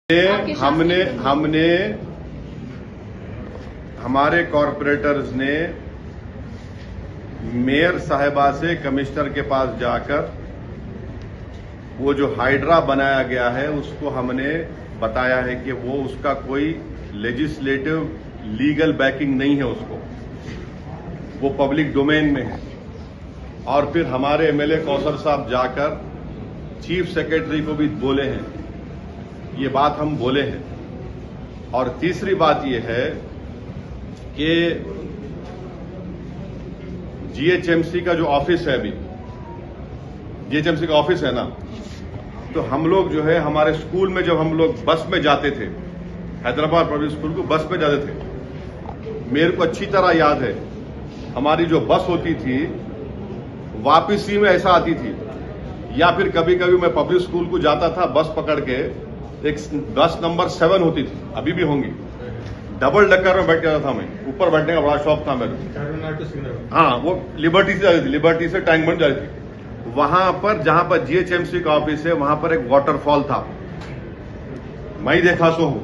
हमने हमने हमारे कॉरपोरेटर्स ने मेयर साहिबा से कमिश्नर के पास जाकर वो जो हाइड्रा बनाया गया है उसको हमने बताया है कि वो उसका कोई लेजिस्लेटिव लीगल बैकिंग नहीं है, उसको वो पब्लिक डोमेन में है। और फिर हमारे एमएलए कौसर साहब जाकर चीफ सेक्रेटरी को भी बोले हैं, ये बात हम बोले हैं। और तीसरी बात ये है कि जीएचएमसी का जो ऑफिस है, अभी जीएचएमसी का ऑफिस है ना, तो हम लोग जो है हमारे स्कूल में जब हम लोग बस में जाते थे, हैदराबाद पब्लिक स्कूल को बस में जाते थे, मेरे को अच्छी तरह याद है हमारी जो बस होती थी वापसी में ऐसा आती थी, या फिर कभी कभी मैं पब्लिक स्कूल को जाता था बस पकड़ के, एक बस नंबर 7 होती थी, अभी भी होंगी, डबल डकर में बैठ जाता था मैं, ऊपर बैठने का बड़ा शौक था मेरे। हाँ, वो लिबर्टी से जाती थी, लिबर्टी से टैंक बन जाती थी। वहां पर जहां पर जीएचएमसी का ऑफिस है वहां पर एक वाटरफॉल था, मैं ही देखा तो हूं।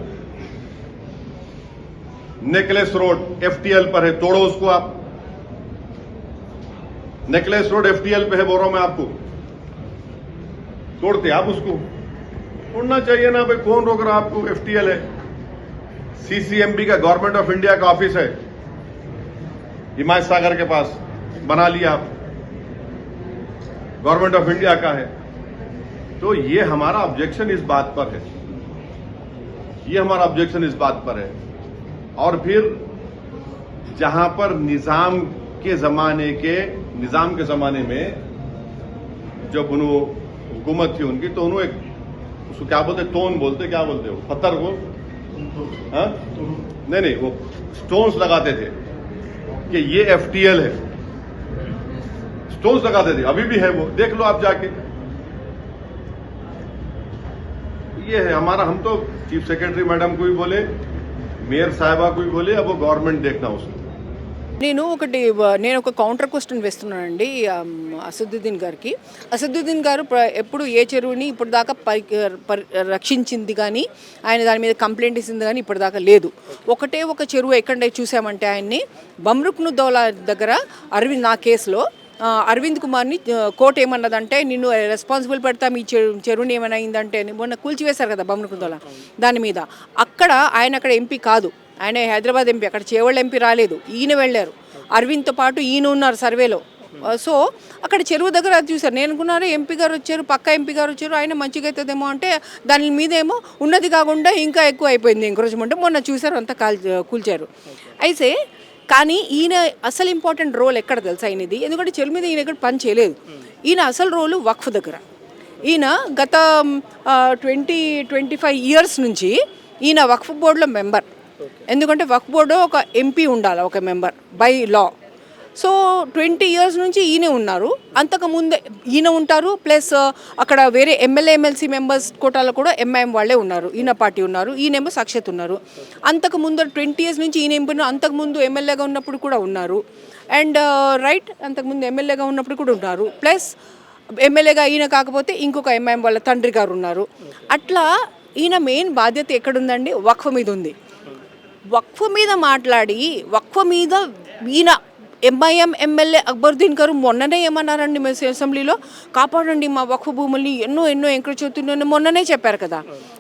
नेकलेस रोड एफटीएल पर है, तोड़ो उसको आप। नेकलेस रोड एफटीएल पे है, बोल रहा हूं मैं आपको, तोड़ते आप उसको, तोड़ना चाहिए ना भाई, कौन रोक रहा आपको। एफटीएल है, सीसीएमबी का गवर्नमेंट ऑफ इंडिया का ऑफिस है हिमायत सागर के पास, बना लिया आप, गवर्नमेंट ऑफ इंडिया का है। तो ये हमारा ऑब्जेक्शन इस बात पर है, ये हमारा ऑब्जेक्शन इस बात पर है। और फिर जहां पर निजाम के जमाने में जब हुकूमत थी उनकी, तो उन्होंने उसको क्या बोलते, टोन बोलते, क्या बोलते हो, पत्थर को, हाँ नहीं, वो स्टोन्स लगाते थे कि ये एफटीएल है, स्टोन्स लगाते थे, अभी भी है वो, देख लो आप जाके। ये है हमारा, हम तो चीफ सेक्रेटरी मैडम को भी बोले, मेयर साहिबा को भी बोले, अब वो गवर्नमेंट देखना उसको। నేను ఒక కౌంటర్ క్వశ్చన్ వేస్తున్నానండి అసదుద్దీన్ గారికి. అసదుద్దీన్ గారు ఎప్పుడు ఏ చెరువుని ఇప్పుడు దాకా రక్షించింది కానీ, ఆయన దాని మీద కంప్లైంట్ ఇచ్చింది కానీ ఇప్పుడు దాకా లేదు. ఒకటే ఒక చెరువు ఎక్కడ చూసామంటే, ఆయన్ని బమ్రుక్నుద్దౌలా దగ్గర నా కేసులో అరవింద్ కుమార్ని కోర్టు ఏమన్నదంటే, నిన్ను రెస్పాన్సిబుల్ పెడతా, మీ చెరువుని ఏమైనా అయిందంటే, మొన్న కూల్చివేశారు కదా బమ్రుక్నుద్దౌలా, దాని మీద అక్కడ ఎంపీ కాదు, ఆయన హైదరాబాద్ ఎంపీ, అక్కడ చేవళ్ళ ఎంపీ రాలేదు, ఈయన వెళ్ళారు, అరవింద్తో పాటు ఈయన ఉన్నారు సర్వేలో. సో అక్కడ చెరువు దగ్గర అది చూశారు. నేను అనుకున్నారు ఎంపీ గారు వచ్చారు, పక్క ఎంపీ గారు వచ్చారు, ఆయన మంచిగా అవుతుందేమో అంటే, దాని మీద ఏమో ఉన్నది కాకుండా ఇంకా ఎక్కువ అయిపోయింది ఎంకరేజ్మెంట్. మొన్న చూశారు, అంతా కూల్చారు. అయితే కానీ ఈయన అసలు ఇంపార్టెంట్ రోల్ ఎక్కడ తెలుసా ఆయనది, ఎందుకంటే చెరువు మీద ఈయన ఎక్కడ పని చేయలేదు. ఈయన అసలు రోలు వక్ఫ్ దగ్గర. ఈయన గత 20-25 ఇయర్స్ నుంచి ఈయన వక్ఫ్ బోర్డులో మెంబర్. ఎందుకంటే వక్ఫ్ బోర్డు ఒక ఎంపీ ఉండాలి, ఒక member by law. So 20 years నుంచి ఈయనే ఉన్నారు. అంతకుముందే ఈయన ఉంటారు, ప్లస్ అక్కడ వేరే ఎమ్మెల్యే ఎమ్మెల్సీ మెంబర్స్ కోటాలో కూడా ఎంఐఎం వాళ్ళే ఉన్నారు, ఈయన పార్టీ ఉన్నారు, ఈయనేమో సాక్షాత్ ఉన్నారు. అంతకుముందు 20 ఇయర్స్ నుంచి ఈయన ఎంపీ, అంతకుముందు ఎమ్మెల్యేగా ఉన్నప్పుడు కూడా ఉన్నారు. అండ్ అంతకుముందు ఎమ్మెల్యేగా ఉన్నప్పుడు కూడా ఉన్నారు, ప్లస్ ఎమ్మెల్యేగా ఈయన కాకపోతే ఇంకొక ఎంఐఎం వాళ్ళ తండ్రి గారు ఉన్నారు. అట్లా ఈయన మెయిన్ బాధ్యత ఎక్కడుందండి, వక్ఫ్ మీద ఉంది. వక్ఫ్ మీద మాట్లాడి, వక్ఫ్ మీద ఈయన ఎంఐఎం ఎమ్మెల్యే అక్బరుద్దీన్ గారు మొన్ననే ఏమన్నారండి అసెంబ్లీలో, కాపాడండి మా వక్ఫ్ భూముల్ని, ఎన్నో ఎంకరేజ్ చేస్తున్నారని మొన్ననే చెప్పారు కదా.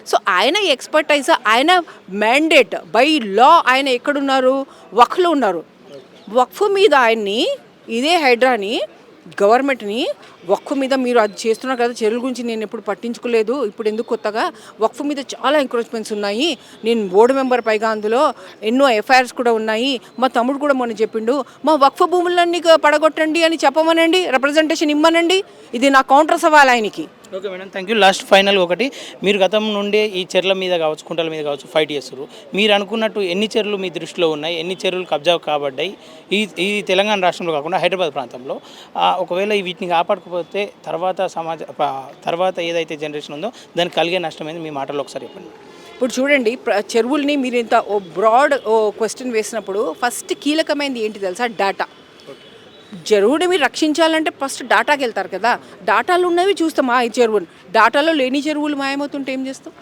సో ఆయన ఎక్స్పర్టైజ్, ఆయన మ్యాండేట్ బై లా ఆయన ఎక్కడున్నారు, వక్ఫ్లో ఉన్నారు. వక్ఫ్ మీద ఆయన్ని, ఇదే హైడ్రాని, గవర్నమెంట్ని వక్ఫ్ మీద మీరు అది చేస్తున్నారు కదా, చెరువుల గురించి నేను ఎప్పుడు పట్టించుకోలేదు, ఇప్పుడు ఎందుకు కొత్తగా వక్ఫ్ మీద చాలా ఎంకరేజ్మెంట్స్ ఉన్నాయి, నేను బోర్డు మెంబర్, పైగా అందులో ఎన్నో ఎఫ్ఐఆర్స్ కూడా ఉన్నాయి, మా తమ్ముడు కూడా మొన్న చెప్పిండు, మా వక్ఫ్ భూములన్నీ పడగొట్టండి అని చెప్పమనండి, రిప్రజెంటేషన్ ఇమ్మనండి. ఇది నా కౌంటర్ సవాల్ ఆయనకి. Okay madam, thank you. Last final ఒకటి, మీరు గతం నుండే ఈ చెర్ల మీద కావచ్చు, కుంటల మీద కావచ్చు ఫైట్ చేస్తారు. మీరు అనుకున్నట్టు ఎన్ని చెరువులు మీ దృష్టిలో ఉన్నాయి, ఎన్ని చెరువులు కబ్జా కాబడ్డాయి ఈ తెలంగాణ రాష్ట్రంలో కాకుండా హైదరాబాద్ ప్రాంతంలో? ఒకవేళ వీటిని కాపాడకపోతే తర్వాత ఏదైతే జనరేషన్ ఉందో దానికి కలిగే నష్టమైంది మీ మాటల్లో ఒకసారి చెప్పండి. ఇప్పుడు చూడండి, చెరువుల్ని మీరు ఇంత బ్రాడ్ క్వశ్చన్ వేసినప్పుడు ఫస్ట్ కీలకమైనది ఏంటి తెలుసా, డేటా. చెరువుని మీరు రక్షించాలంటే ఫస్ట్ డాటాకి వెళ్తారు కదా, డాటాలు ఉన్నవి చూస్తామా ఈ చెరువుని, డాటాలో లేని చెరువులు మాయమవుతుంటే ఏం చేస్తాం?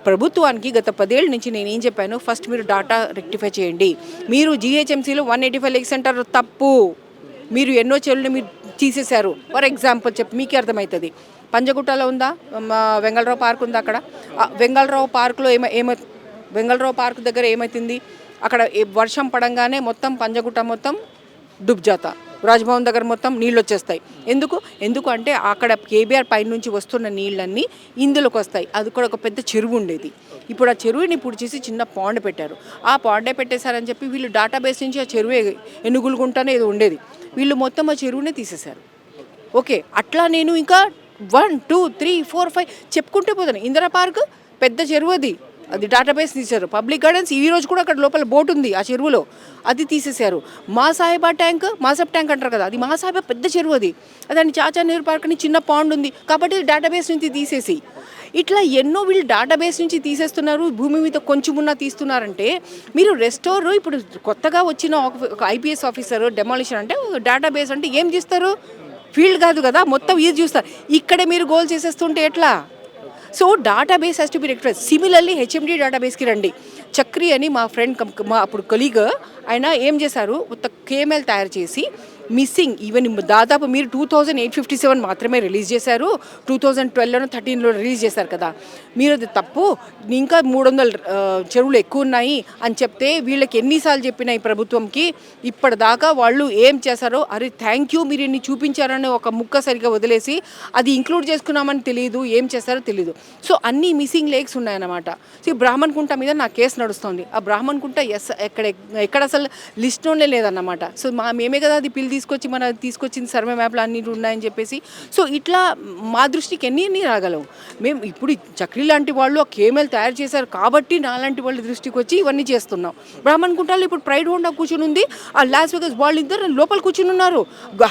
ప్రభుత్వానికి గత 10 ఏళ్ళ నుంచి నేను ఏం చెప్పాను, ఫస్ట్ మీరు డాటా రెక్టిఫై చేయండి. మీరు జీహెచ్ఎంసీలో 185 లెగ్ సెంటర్ తప్పు, మీరు ఎన్నో చెరువులు మీరు తీసేశారు. ఫర్ ఎగ్జాంపుల్ చెప్పి మీకే అర్థమవుతుంది. పంజగుట్టలో ఉందా, వెంగళరావు పార్క్ ఉందా, అక్కడ వెంగళరావు పార్క్లో వెంగళరావు పార్క్ దగ్గర ఏమవుతుంది, అక్కడ వర్షం పడంగానే మొత్తం పంజగుట్ట మొత్తం డుబ్జాతా, రాజ్భవన్ దగ్గర మొత్తం నీళ్ళు వచ్చేస్తాయి. ఎందుకు అంటే అక్కడ కేబీఆర్ పై నుంచి వస్తున్న నీళ్ళన్నీ ఇందులోకి వస్తాయి. అది కూడా ఒక పెద్ద చెరువు ఉండేది. ఇప్పుడు ఆ చెరువుని చేసి చిన్న పాండ్ పెట్టారు. ఆ పాండే పెట్టేశారని చెప్పి వీళ్ళు డేటాబేస్ నుంచి ఆ చెరువే ఎనుగులుగుంటానే ఏదో ఉండేది, వీళ్ళు మొత్తం ఆ చెరువునే తీసేశారు. ఓకే, అట్లా నేను ఇంకా 1, 2, 3, 4, 5 చెప్పుకుంటే పోతాను. ఇందిరా పార్క్ పెద్ద చెరువు, అది డేటాబేస్ తీశారు. పబ్లిక్ గార్డెన్స్ ఈ రోజు కూడా అక్కడ లోపల బోట్ ఉంది ఆ చెరువులో, అది తీసేశారు. మాసాహిబా ట్యాంక్, మాసబ్ ట్యాంక్ అంటారు కదా, అది మాసాహిబా పెద్ద చెరువు, అది దాన్ని చాచా నెహ్రూ పార్క్ అని చిన్న పాండ్ ఉంది కాబట్టి డేటాబేస్ నుంచి తీసేసి, ఇట్లా ఎన్నో వీళ్ళు డేటాబేస్ నుంచి తీసేస్తున్నారు. భూమి మీద కొంచెం ఉన్నా తీస్తున్నారంటే మీరు రెస్టోర్ ఇప్పుడు కొత్తగా వచ్చిన ఒక ఐపీఎస్ ఆఫీసర్ డెమాలిషన్ అంటే డేటాబేస్ అంటే ఏం చేస్తారు, ఫీల్డ్ కాదు కదా, మొత్తం ఇది చూస్తారు. ఇక్కడే మీరు గోల్ చేసేస్తుంటే ఎట్లా? So database has to be rectified. Similarly HMD డేటాబేస్కి రండి. చక్రి అని మా ఫ్రెండ్ మా అప్పుడు కొలీగ్, ఆయన ఏం చేశారు, మొత్తం కేఎంఎల్ తయారు చేసి మిస్సింగ్ ఈవెన్ దాదాపు మీరు 2857 మాత్రమే రిలీజ్ చేశారు, 2012లోనో 13లో రిలీజ్ చేశారు కదా, మీరు అది తప్పు, ఇంకా 300 చెరువులు ఎక్కువ ఉన్నాయి అని చెప్తే వీళ్ళకి ఎన్నిసార్లు చెప్పినా ఈ ప్రభుత్వంకి ఇప్పటిదాకా వాళ్ళు ఏం చేశారో, అరే థ్యాంక్ యూ మీరు ఇన్ని చూపించారని ఒక ముక్క సరిగా వదిలేసి అది ఇంక్లూడ్ చేసుకున్నామని తెలియదు, ఏం చేస్తారో తెలియదు. సో అన్ని మిస్సింగ్ లేక్స్ ఉన్నాయన్నమాట. సో బ్రాహ్మణ్ కుంట మీద నా కేసు నడుస్తుంది. ఆ బ్రాహ్మణ్ కుంట ఎక్కడ అసలు లిస్ట్లోనే లేదన్నమాట. సో మేమే కదా అది పిల్ తీసుకొచ్చింది సర్వే మ్యాప్లు అన్నీ ఉన్నాయని చెప్పేసి. సో ఇట్లా మా దృష్టికి ఎన్ని రాగలవు. మేము ఇప్పుడు చక్రి లాంటి వాళ్ళు ఆ కేఎంఎల్ తయారు చేశారు కాబట్టి నాలాంటి వాళ్ళ దృష్టికి వచ్చి ఇవన్నీ చేస్తున్నాం. బ్రాహ్మణ్ కుంటాలో ఇప్పుడు ప్రైడ్ హోండా కూర్చుని ఉంది, ఆ లాస్ వేగస్ వాళ్ళిద్దరు లోపల కూర్చుని ఉన్నారు.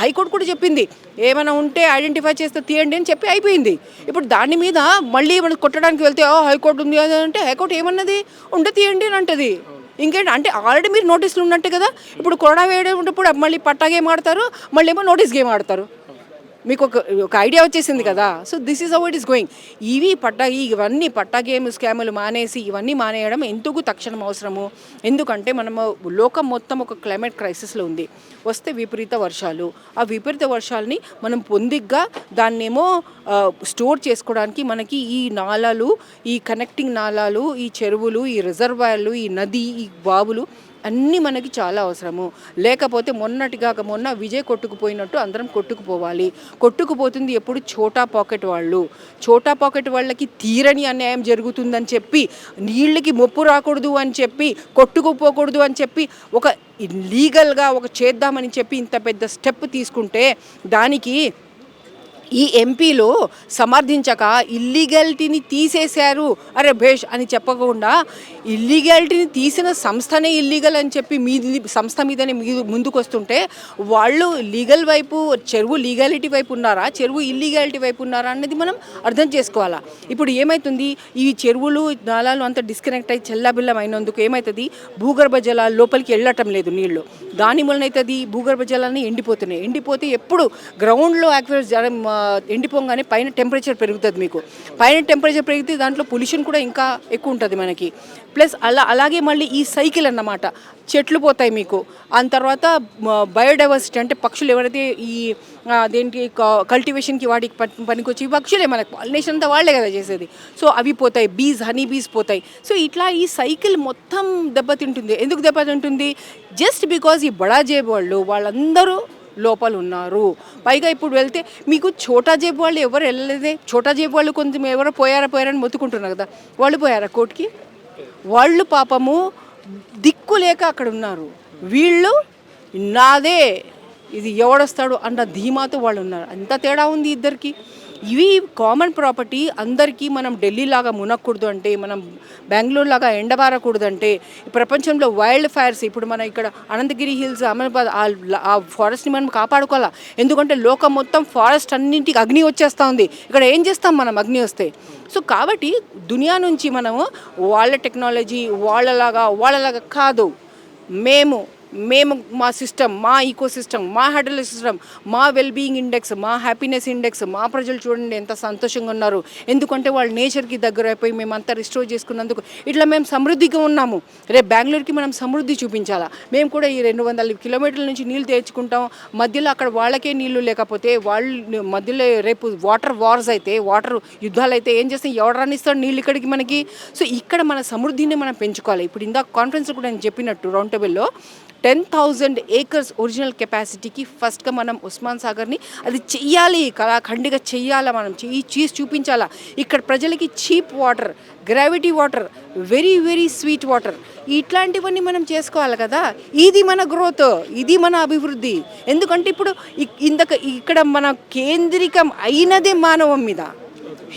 హైకోర్టు కూడా చెప్పింది ఏమైనా ఉంటే ఐడెంటిఫై చేస్తే తీయండి అని చెప్పి అయిపోయింది. ఇప్పుడు దాని మీద మళ్ళీ మనం కొట్టడానికి వెళ్తే హైకోర్టు ఉంది అంటే హైకోర్టు ఏమన్నది, ఉంటే తీయండి అని అంటది. ఇంకేంటి అంటే ఆల్రెడీ మీరు నోటీసులు ఉన్నట్టే కదా. ఇప్పుడు కొరడా వేయడం ఉన్నప్పుడు మళ్ళీ పట్టా గేమ్ ఆడతారు, మళ్ళీ ఏమో నోటీస్ గేమ్ ఆడతారు. మీకు ఒక ఐడియా వచ్చేసింది కదా. So this is how it is going. ఇవన్నీ పట్టా గేమ్ స్కాములు మానేసి ఇవన్నీ మానేయడం ఎందుకు తక్షణం అవసరము. ఎందుకంటే మనము లోకం మొత్తం ఒక క్లైమేట్ క్రైసిస్లో ఉంది. వస్తే విపరీత వర్షాలు, ఆ విపరీత వర్షాలని మనం పొందిగ్గా దాన్నేమో స్టోర్ చేసుకోవడానికి మనకి ఈ నాలాలు, ఈ కనెక్టింగ్ నాలాలు, ఈ చెరువులు, ఈ రిజర్వాయర్లు, ఈ నది, ఈ బావులు అన్నీ మనకి చాలా అవసరము. లేకపోతే మొన్న విజయ్ కొట్టుకుపోయినట్టు అందరం కొట్టుకుపోవాలి. కొట్టుకుపోతుంది ఎప్పుడు చోటా పాకెట్ వాళ్ళకి తీరని అన్యాయం జరుగుతుందని చెప్పి, నీళ్ళకి ముప్పు రాకూడదు అని చెప్పి, కొట్టుకుపోకూడదు అని చెప్పి ఒక లీగల్గా ఒక చేద్దామని చెప్పి ఇంత పెద్ద స్టెప్ తీసుకుంటే దానికి ఈ ఎంపీలో సమర్థించక ఇల్లీగాలిటీని తీసేశారు అరే భేష్ అని చెప్పకుండా ఇల్లీగాలిటీని తీసిన సంస్థనే ఇల్లీగల్ అని చెప్పి సంస్థ మీదనే ముందుకు వస్తుంటే వాళ్ళు లీగల్ వైపు, చెరువు లీగాలిటీ వైపు ఉన్నారా, చెరువు ఇల్లీగాలిటీ వైపు ఉన్నారా అన్నది మనం అర్థం చేసుకోవాలా. ఇప్పుడు ఏమవుతుంది, ఈ చెరువులు నాలాలు అంతా డిస్కనెక్ట్ అయ్యి చెల్లాబిల్లం అయినందుకు ఏమవుతుంది, భూగర్భ జలాలు లోపలికి వెళ్ళటం లేదు నీళ్లు. దాని వలన అవుతుంది భూగర్భ జలాన్ని ఎండిపోతే ఎప్పుడు గ్రౌండ్లో యాక్టివిటీస్ ఎండిపోగానే పైన టెంపరేచర్ పెరుగుతుంది. మీకు పైన టెంపరేచర్ పెరిగితే దాంట్లో పొల్యూషన్ కూడా ఇంకా ఎక్కువ ఉంటుంది మనకి. ప్లస్ అలాగే మళ్ళీ ఈ సైకిల్ అన్నమాట, చెట్లు పోతాయి మీకు. ఆ తర్వాత బయోడైవర్సిటీ అంటే పక్షులు ఎవరైతే ఈ దేనికి కల్టివేషన్కి వాటికి పనికొచ్చి పక్షులే మనకు పాలినేషన్ అంతా వాళ్ళే కదా చేసేది. సో అవి పోతాయి, హనీ బీస్ పోతాయి. సో ఇట్లా ఈ సైకిల్ మొత్తం దెబ్బతింటుంది. ఎందుకు దెబ్బతింటుంది? జస్ట్ బికాజ్ ఈ బడా జేబు వాళ్ళందరూ లోపల ఉన్నారు. పైగా ఇప్పుడు వెళ్తే మీకు చోటా జేబు వాళ్ళు ఎవరు వెళ్ళలేదే. చోటా జేబు వాళ్ళు కొంచెం ఎవరో పోయారని మొత్తుకుంటున్నారు కదా, వాళ్ళు పోయారా కోర్టుకి? వాళ్ళు పాపము దిక్కు లేక అక్కడ ఉన్నారు. వీళ్ళు నాదే, ఇది ఎవడొస్తాడు అన్న ధీమాతో వాళ్ళు ఉన్నారు. అంత తేడా ఉంది ఇద్దరికి. ఇవి కామన్ ప్రాపర్టీ అందరికీ. మనం ఢిల్లీ లాగా మునక్కూడదు అంటే, మనం బెంగళూరు లాగా ఎండబారకూడదు అంటే, ప్రపంచంలో వైల్డ్ ఫైర్స్ ఇప్పుడు మన ఇక్కడ అనంతగిరి హిల్స్, అహ్మదాబాద్ ఆ ఫారెస్ట్ని మనం కాపాడుకోవాలా. ఎందుకంటే లోకం మొత్తం ఫారెస్ట్ అన్నింటికి అగ్ని వచ్చేస్తూ ఉంది. ఇక్కడ ఏం చేస్తాం మనం అగ్ని వస్తే? సో కాబట్టి దునియా నుంచి మనము వాళ్ళ టెక్నాలజీ వాళ్ళలాగా కాదు, మేము మేము మా సిస్టమ్, మా ఈకో సిస్టమ్, మా హెడల్ సిస్టమ్, మా వెల్బీయింగ్ ఇండెక్స్, మా హ్యాపీనెస్ ఇండెక్స్, మా ప్రజలు చూడండి ఎంత సంతోషంగా ఉన్నారు, ఎందుకంటే వాళ్ళు నేచర్కి దగ్గర అయిపోయి మేమంతా రిస్టోర్ చేసుకున్నందుకు ఇట్లా మేము సమృద్ధిగా ఉన్నాము. రేపు బెంగళూరుకి మనం సమృద్ధి చూపించాలా. మేము కూడా ఈ 200 కిలోమీటర్ల నుంచి నీళ్ళు తెచ్చుకుంటాం, మధ్యలో అక్కడ వాళ్ళకే నీళ్లు లేకపోతే వాళ్ళు మధ్యలో రేపు వాటర్ వార్స్ అయితే, వాటర్ యుద్ధాలు అయితే ఏం చేస్తాం, ఎవరు రానిస్తాడు నీళ్ళు ఇక్కడికి మనకి. సో ఇక్కడ మన సమృద్ధిని మనం పెంచుకోవాలి. ఇప్పుడు ఇందాక కాన్ఫరెన్స్లో కూడా నేను చెప్పినట్టు రౌండ్ టేబుల్లో 10,000 acres ఒరిజినల్ కెపాసిటీకి ఫస్ట్గా మనం ఉస్మాన్ సాగర్ని అది చెయ్యాలి, కళాఖండిగా చెయ్యాలా, మనం చీజ్ చూపించాలా. ఇక్కడ ప్రజలకి cheap water, gravity water, very very sweet water, ఇట్లాంటివన్నీ మనం చేసుకోవాలి కదా. ఇది మన గ్రోత్, ఇది మన అభివృద్ధి. ఎందుకంటే ఇప్పుడు ఇక్కడ మన కేంద్రీకం అయినదే మానవం మీద,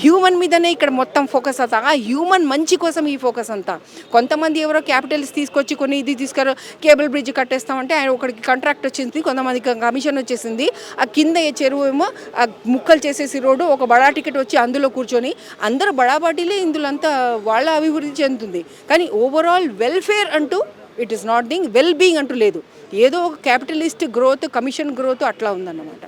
హ్యూమన్ మీదనే ఇక్కడ మొత్తం ఫోకస్ అవుతా. ఆ హ్యూమన్ మంచి కోసం ఈ ఫోకస్ అంతా. కొంతమంది ఎవరో క్యాపిటల్స్ తీసుకొచ్చి కొన్ని ఇది తీసుకొని కేబుల్ బ్రిడ్జ్ కట్టేస్తామంటే ఆయన ఒకరికి కాంట్రాక్ట్ వచ్చింది, కొంతమందికి కమిషన్ వచ్చేసింది. ఆ కింద చెరువు ఏమో ఆ ముక్కలు చేసేసి రోడ్డు, ఒక బడా టికెట్ వచ్చి అందులో కూర్చొని అందరూ బడాబాటీలే ఇందులో అంతా వాళ్ళ అభివృద్ధి చెందుతుంది. కానీ ఓవరాల్ వెల్ఫేర్ అంటూ it is not thing, well being అంటూ లేదు. ఏదో ఒక క్యాపిటలిస్ట్ గ్రోత్, కమిషన్ గ్రోత్ అట్లా ఉందన్నమాట.